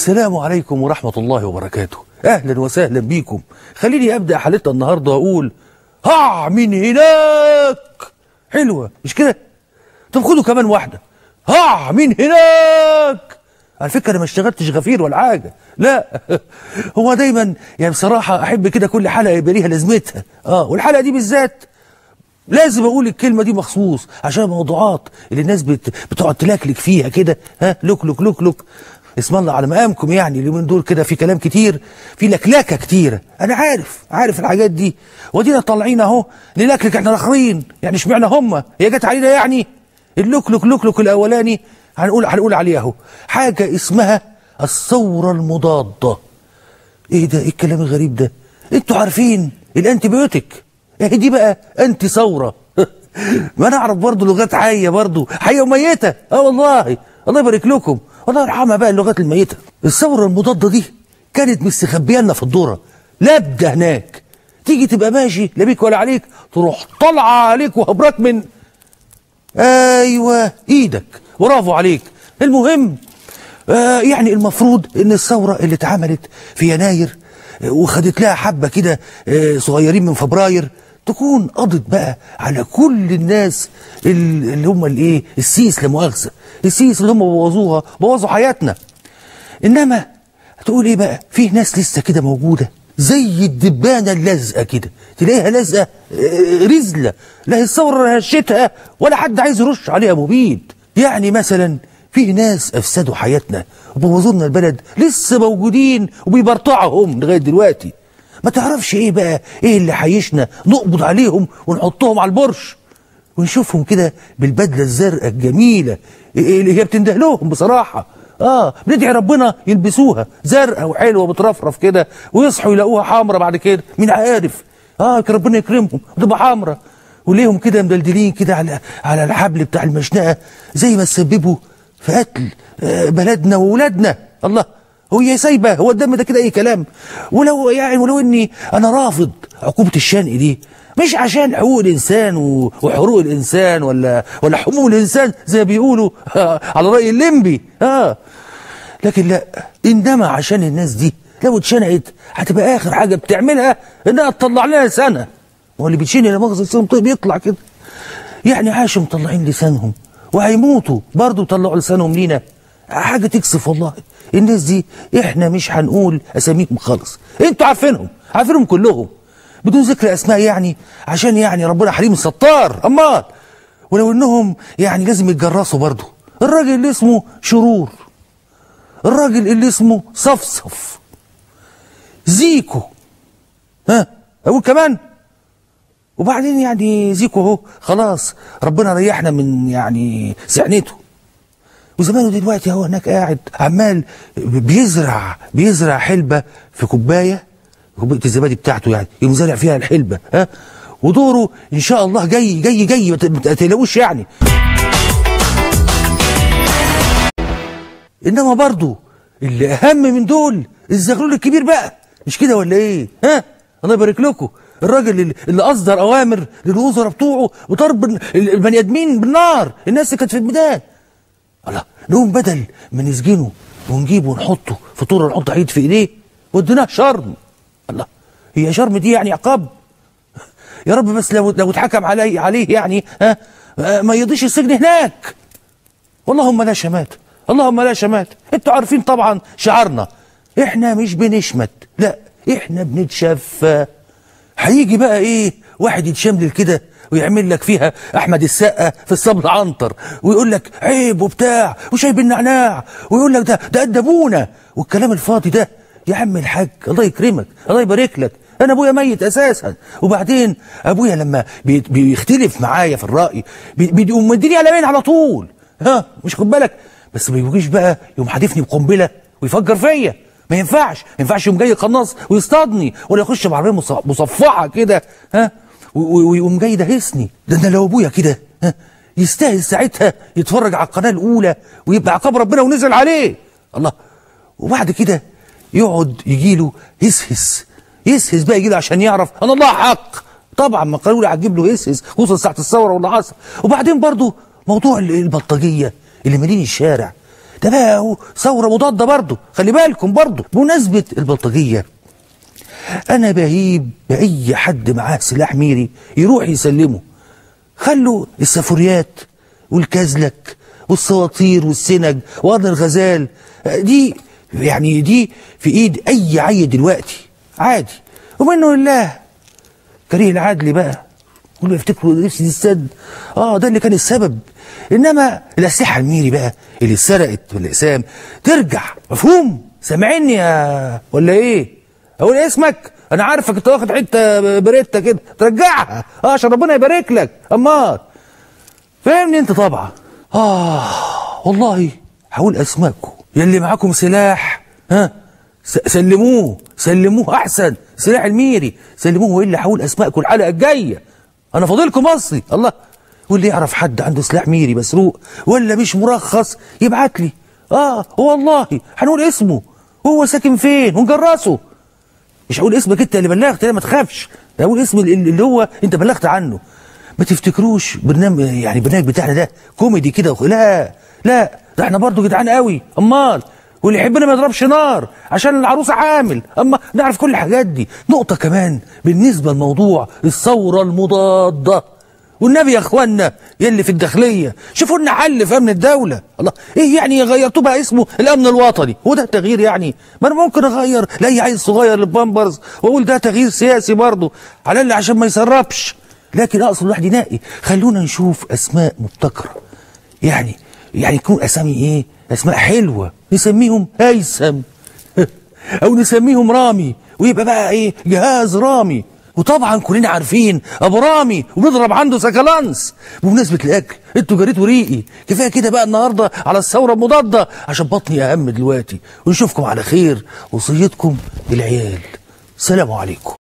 السلام عليكم ورحمة الله وبركاته. أهلا وسهلا بيكم. خليني أبدأ حلقتنا النهاردة وأقول هع من هناك. حلوة مش كده؟ طب خدوا كمان واحدة، هع من هناك. على فكرة أنا ما اشتغلتش غفير ولا حاجة، لا هو دايما يعني بصراحة أحب كده كل حلقة يبقى ليها لازمتها. والحلقة دي بالذات لازم اقول الكلمه دي مخصوص عشان الموضوعات اللي الناس بتقعد تلكلك فيها كده، لك لك لك لك. اسم الله على مقامكم، يعني اليومين دول كده في كلام كتير، في لكلكه كتيره. انا عارف الحاجات دي، ودينا طالعين اهو نلكلك احنا الاخرين. يعني اشمعنى هم؟ هي جت علينا يعني؟ اللك لك لك لك الاولاني هنقول عليه اهو حاجه اسمها الثوره المضاده. ايه ده؟ ايه الكلام الغريب ده؟ انتوا عارفين الانتيبيوتيك؟ ايه دي بقى انتي ثوره. ما انا اعرف برضه لغات حيه، برضه حيه وميته. والله الله يبارك لكم، الله يرحمها بقى اللغات الميته. الثوره المضاده دي كانت مستخبيه لنا في الذره، لابده هناك. تيجي تبقى ماشي لا بيك ولا عليك، تروح طالعه عليك وهبرك من ايوه ايدك. برافو عليك. المهم يعني المفروض ان الثوره اللي اتعملت في يناير وخدت لها حبه كده صغيرين من فبراير تكون قضت بقى على كل الناس اللي هم الايه السيس، لا مؤاخذه السيس اللي هم بوظوا حياتنا. انما هتقول ايه بقى؟ في ناس لسه كده موجوده زي الدبانه اللازقه كده، تلاقيها لازقه رزله، لا الثوره هشتها ولا حد عايز يرش عليها مبيد. يعني مثلا في ناس افسدوا حياتنا وبوظوا لنا البلد لسه موجودين وبيبرطعهم لغايه دلوقتي. ما تعرفش ايه بقى ايه اللي حيشنا نقبض عليهم ونحطهم على البرش ونشوفهم كده بالبدله الزرقاء الجميله اللي هي بتنده لهم بصراحه. بندعي ربنا يلبسوها زرقاء وحلوه بترفرف كده ويصحوا يلاقوها حمرا بعد كده. مين عارف؟ ربنا يكرمهم وتبقى حمرا وليهم كده مدلدلين كده على الحبل بتاع المشنقه، زي ما تسببوا في قتل بلدنا وولادنا. الله، هي سايبه؟ هو الدم ده كده اي كلام؟ ولو اني انا رافض عقوبه الشنق دي، مش عشان حقوق الانسان وحقوق الانسان ولا حموم الانسان زي ما بيقولوا على راي الليمبي، لكن لا، انما عشان الناس دي لو اتشنقت هتبقى اخر حاجه بتعملها انها تطلع لنا لسانها. هو اللي بيتشنق لا مؤاخذه لسانهم طيب يطلع كده، يعني عاشوا مطلعين لسانهم وهيموتوا برضه يطلعوا لسانهم لينا. حاجه تكسف والله. الناس دي احنا مش هنقول اساميكم خالص، انتوا عارفينهم كلهم بدون ذكر اسماء، يعني عشان يعني ربنا حليم ستار. امال ولو انهم يعني لازم يتجرسوا برضه. الراجل اللي اسمه شرور، الراجل اللي اسمه صفصف، زيكو، اقول كمان. وبعدين يعني زيكو اهو خلاص ربنا ريحنا من يعني سعنته، وزمانه دلوقتي اهو هناك قاعد عمال بيزرع حلبه في كوبايه الزبادي بتاعته، يعني يقوم زارع فيها الحلبه. ودوره ان شاء الله جاي ما تقلقوش يعني. انما برضه اللي اهم من دول الزغلول الكبير بقى، مش كده ولا ايه؟ الله يبارك لكم. الراجل اللي اصدر اوامر للوزراء بتوعه وضرب البني ادمين بالنار، الناس اللي كانت في الميدان. الله، نقوم بدل ما نسجنه ونجيبه ونحطه في طور نحط عيد في ايديه وديناه شرم. الله، هي شرم دي يعني عقاب؟ يا رب بس لو اتحكم عليه يعني ما يضيش السجن هناك. اللهم لا شمات، اللهم لا شمات. انتوا عارفين طبعا شعارنا، احنا مش بنشمت، لا احنا بنتشفى. هيجي بقى ايه واحد يتشملل كده ويعمل لك فيها احمد السقا في الصبر عنتر ويقول لك عيب وبتاع وشاي بالنعناع ويقول لك ده ادبونا والكلام الفاضي ده. يا عم الحاج الله يكرمك، الله يبارك لك، انا ابويا ميت اساسا. وبعدين ابويا لما بيختلف معايا في الراي بيقوم مديني قلمين على طول، مش خد بالك؟ بس ما يجيش بقى يقوم حادفني بقنبله ويفجر فيا. ما ينفعش يقوم جاي قناص ويصطادني ولا يخش بعربيه مصفحه كده ويقوم جاي دهسني. ده انا لو ابويا كده يستاهل ساعتها يتفرج على القناه الاولى ويبقى عقاب ربنا ونزل عليه. الله، وبعد كده يقعد يجيله يسهس بقى، يجيله عشان يعرف ان الله حق. طبعا ما قالوا لي هتجيب له يسهس خصوصا ساعه الثوره واللي حصل. وبعدين برضه موضوع البلطجيه اللي مالين الشارع ده بقى اهو ثوره مضاده برضه، خلي بالكم برضه. بمناسبه البلطجيه، انا بهيب باي حد معاه سلاح ميري يروح يسلمه. خلوا السافوريات والكازلك والسواطير والسنج وقرن الغزال دي دي في ايد اي عيل دلوقتي عادي، ومنه لله. كريه العدل بقى كله يفتكروا نفس دي السد، ده اللي كان السبب. انما الاسلحه الميري بقى اللي اتسرقت بالاقسام ترجع، مفهوم؟ سامعني ولا ايه؟ اقول اسمك؟ انا عارفك انت واخد حته بريتا كده، ترجعها عشان ربنا يبارك لك. امال فاهمني انت طبعا. والله هقول اسماءكم يلي معاكم سلاح، سلموه احسن. سلاح الميري سلموه، والا هقول اسماءكم الحلقه الجايه. انا فاضلكم مصري الله. واللي يعرف حد عنده سلاح ميري مسروق ولا مش مرخص يبعت لي. والله هنقول اسمه، هو ساكن فين ونجرسه. مش هقول اسمك انت اللي بلغت، ما تخافش، هقول اسم اللي هو انت بلغت عنه. ما تفتكروش برنامج بتاعنا ده كوميدي كده لا ده احنا برضه جدعان قوي. امال واللي يحبنا ما يضربش نار عشان العروسه حامل. اما نعرف كل الحاجات دي. نقطه كمان بالنسبه لموضوع الثوره المضاده، والنبي يا اخوانا يلي في الداخليه شوفوا لنا حل في امن الدوله. الله، ايه يعني غيرتوه بقى اسمه الامن الوطني؟ هو ده تغيير يعني؟ ما انا ممكن اغير لاي عيل صغير للبامبرز واقول ده تغيير سياسي برضه على اللي عشان ما يسربش. لكن اقصد الواحد ينقي. خلونا نشوف اسماء مبتكره، يعني يكون اسامي ايه؟ اسماء حلوه، نسميهم هيثم او نسميهم رامي، ويبقى بقى ايه؟ جهاز رامي. وطبعا كلنا عارفين ابو رامي وبنضرب عنده سكالانس. بمناسبه الاكل، انتوا جريتوا ريقي، كفايه كده بقى النهارده على الثوره المضاده عشان بطني اهم دلوقتي. ونشوفكم على خير. وصيتكم للعيال، سلام عليكم.